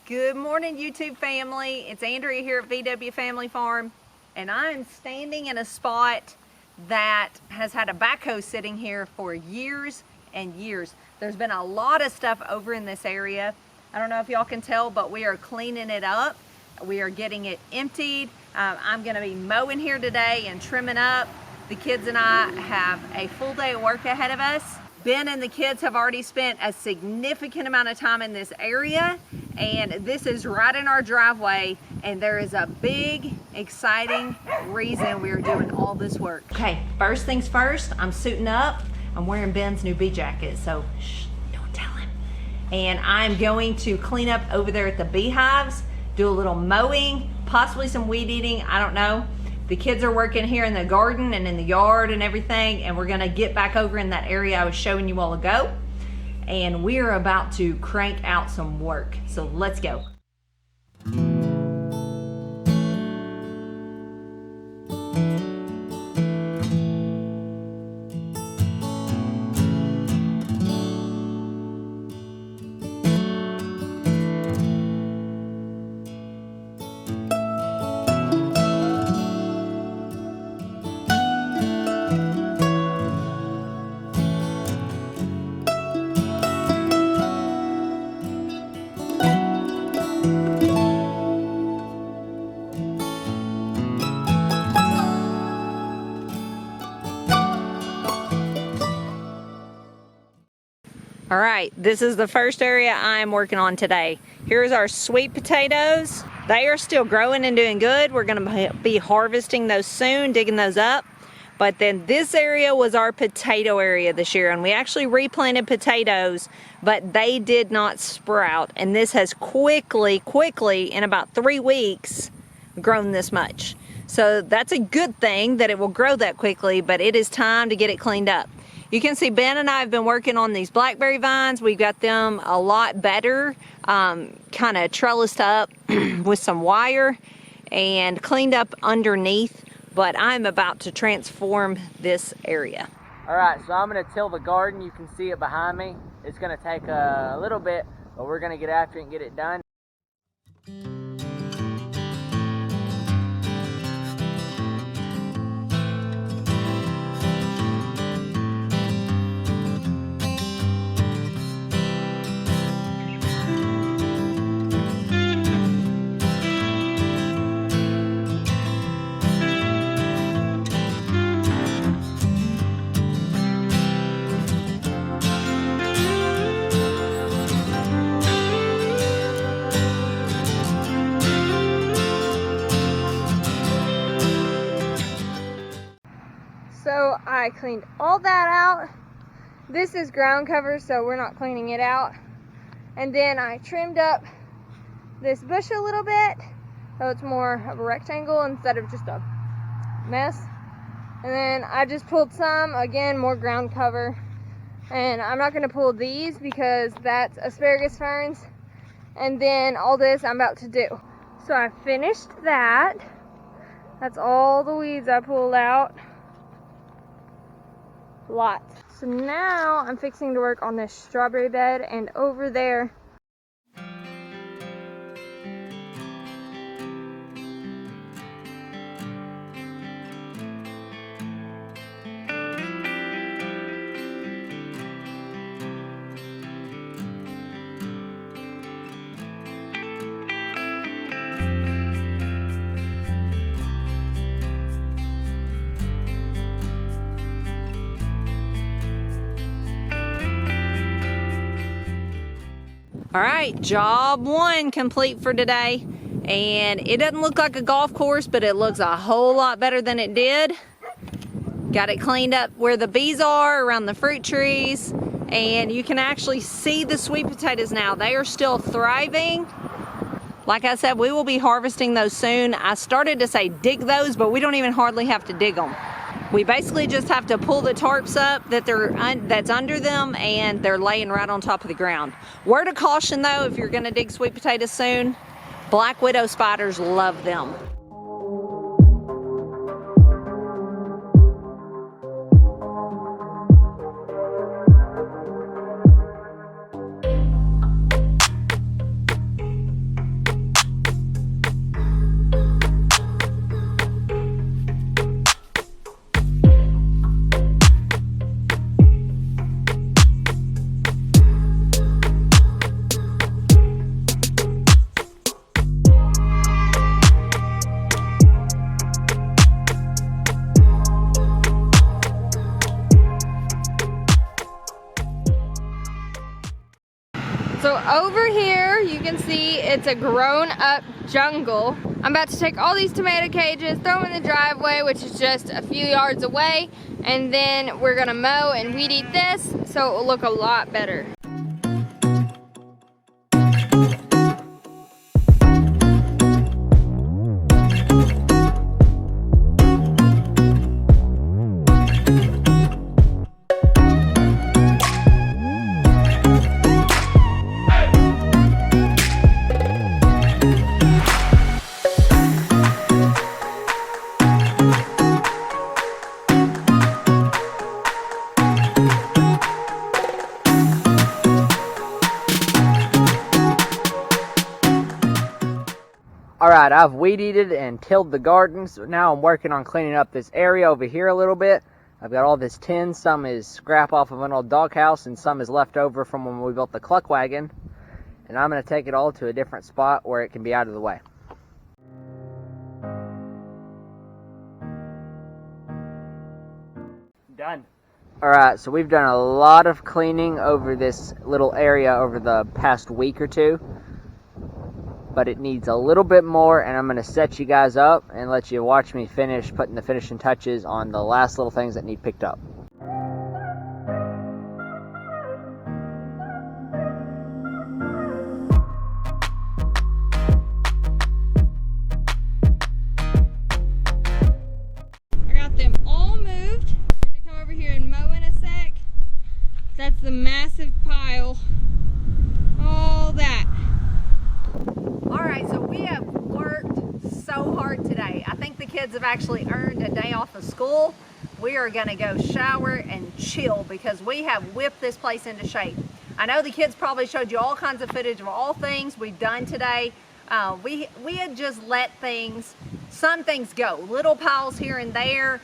Good morning, YouTube family. It's Andrea here at VW Family Farm, and I'm standing in a spot that has had a backhoe sitting here for years and years. There's been a lot of stuff over in this area. I don't know if y'all can tell, but we are cleaning it up. We are getting it emptied. I'm gonna be mowing here today and trimming up. The kids and I have a full day of work ahead of us. Ben and the kids have already spent a significant amount of time in this area, and this is right in our driveway, and there is a big, exciting reason we are doing all this work. Okay, first things first, I'm suiting up. I'm wearing Ben's new bee jacket, so shh, don't tell him. And I'm going to clean up over there at the beehives, do a little mowing, possibly some weed eating, I don't know. The kids are working here in the garden and in the yard and everything, and we're gonna get back over in that area I was showing you all ago, and we are about to crank out some work. So let's go. All right, this is the first area I'm working on today. Here's our sweet potatoes. They are still growing and doing good. We're gonna be harvesting those soon, digging those up. But then this area was our potato area this year, and we actually replanted potatoes, but they did not sprout. And this has quickly, in about 3 weeks, grown this much. So that's a good thing that it will grow that quickly, but it is time to get it cleaned up. You can see Ben and I have been working on these blackberry vines. We've got them a lot better, kind of trellised up with some wire and cleaned up underneath, but I'm about to transform this area. All right, so I'm gonna till the garden. You can see it behind me. It's gonna take a little bit, but we're gonna get after it and get it done. So I cleaned all that out. This is ground cover, so we're not cleaning it out. And then I trimmed up this bush a little bit, so it's more of a rectangle instead of just a mess. And then I just pulled some, again, more ground cover. And I'm not gonna pull these because that's asparagus ferns. And then all this I'm about to do. So I finished that. That's all the weeds I pulled out. Lot. So now I'm fixing to work on this strawberry bed, and over there All right, job one complete for today. And it doesn't look like a golf course, but it looks a whole lot better than it did. Got it cleaned up where the bees are, around the fruit trees. And you can actually see the sweet potatoes now. They are still thriving. Like I said, we will be harvesting those soon. I started to say dig those, but we don't even hardly have to dig them. We basically just have to pull the tarps up that's under them, and they're laying right on top of the ground. Word of caution though, if you're gonna dig sweet potatoes soon, black widow spiders love them. over here, you can see it's a grown-up jungle. I'm about to take all these tomato cages, throw them in the driveway, which is just a few yards away, and then we're gonna mow and weed eat this so it will look a lot better. Alright, I've weed eated and tilled the garden, so now I'm working on cleaning up this area over here a little bit. I've got all this tin, some is scrap off of an old doghouse, and some is left over from when we built the cluck wagon. And I'm going to take it all to a different spot where it can be out of the way. Done. Alright, so we've done a lot of cleaning over this little area over the past week or two. But it needs a little bit more, and I'm going to set you guys up and let you watch me finish putting the finishing touches on the last little things that need picked up. I got them all moved. I'm gonna come over here and mow in a sec. That's the massive pile. All that. Alright, so we have worked so hard today. I think the kids have actually earned a day off of school. We are going to go shower and chill because we have whipped this place into shape. I know the kids probably showed you all kinds of footage of all things we've done today. We had just let some things go. Little piles here and there,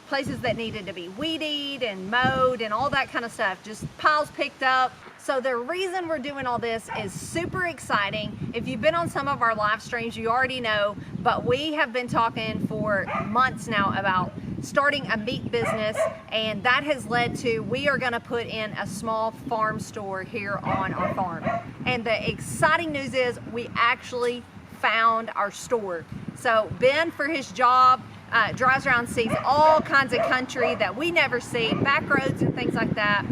places that needed to be weeded and mowed and all that kind of stuff. Just piles picked up. So the reason we're doing all this is super exciting. If you've been on some of our live streams, you already know, but we have been talking for months now about starting a meat business, and that has led to we are gonna put in a small farm store here on our farm. And the exciting news is we actually found our store. So Ben, for his job, drives around, sees all kinds of country that we never see, back roads and things like that.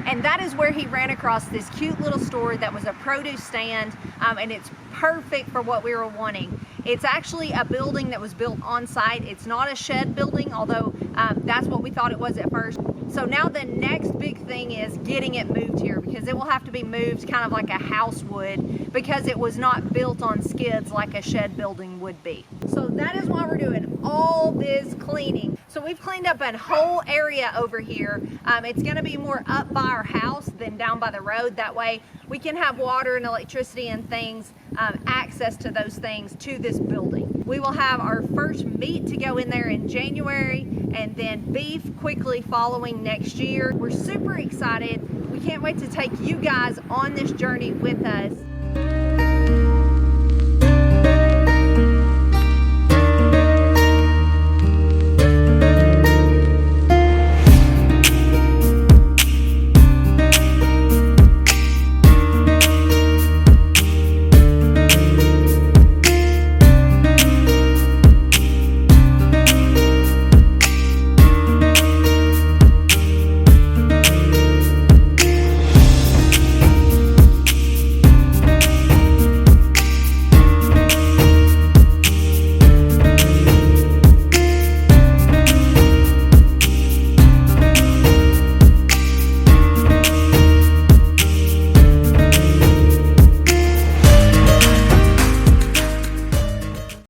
And that is where he ran across this cute little store that was a produce stand, and it's perfect for what we were wanting. It's actually a building that was built on site. It's not a shed building, although that's what we thought it was at first. So now the next big thing is getting it moved here, because it will have to be moved kind of like a house would, because it was not built on skids like a shed building would be. So that is why we're doing all this cleaning. So we've cleaned up a whole area over here. It's gonna be more up by our house than down by the road. That way we can have water and electricity and things, access to those things to this building. We will have our first meat to go in there in January, and then beef quickly following next year. We're super excited. We can't wait to take you guys on this journey with us.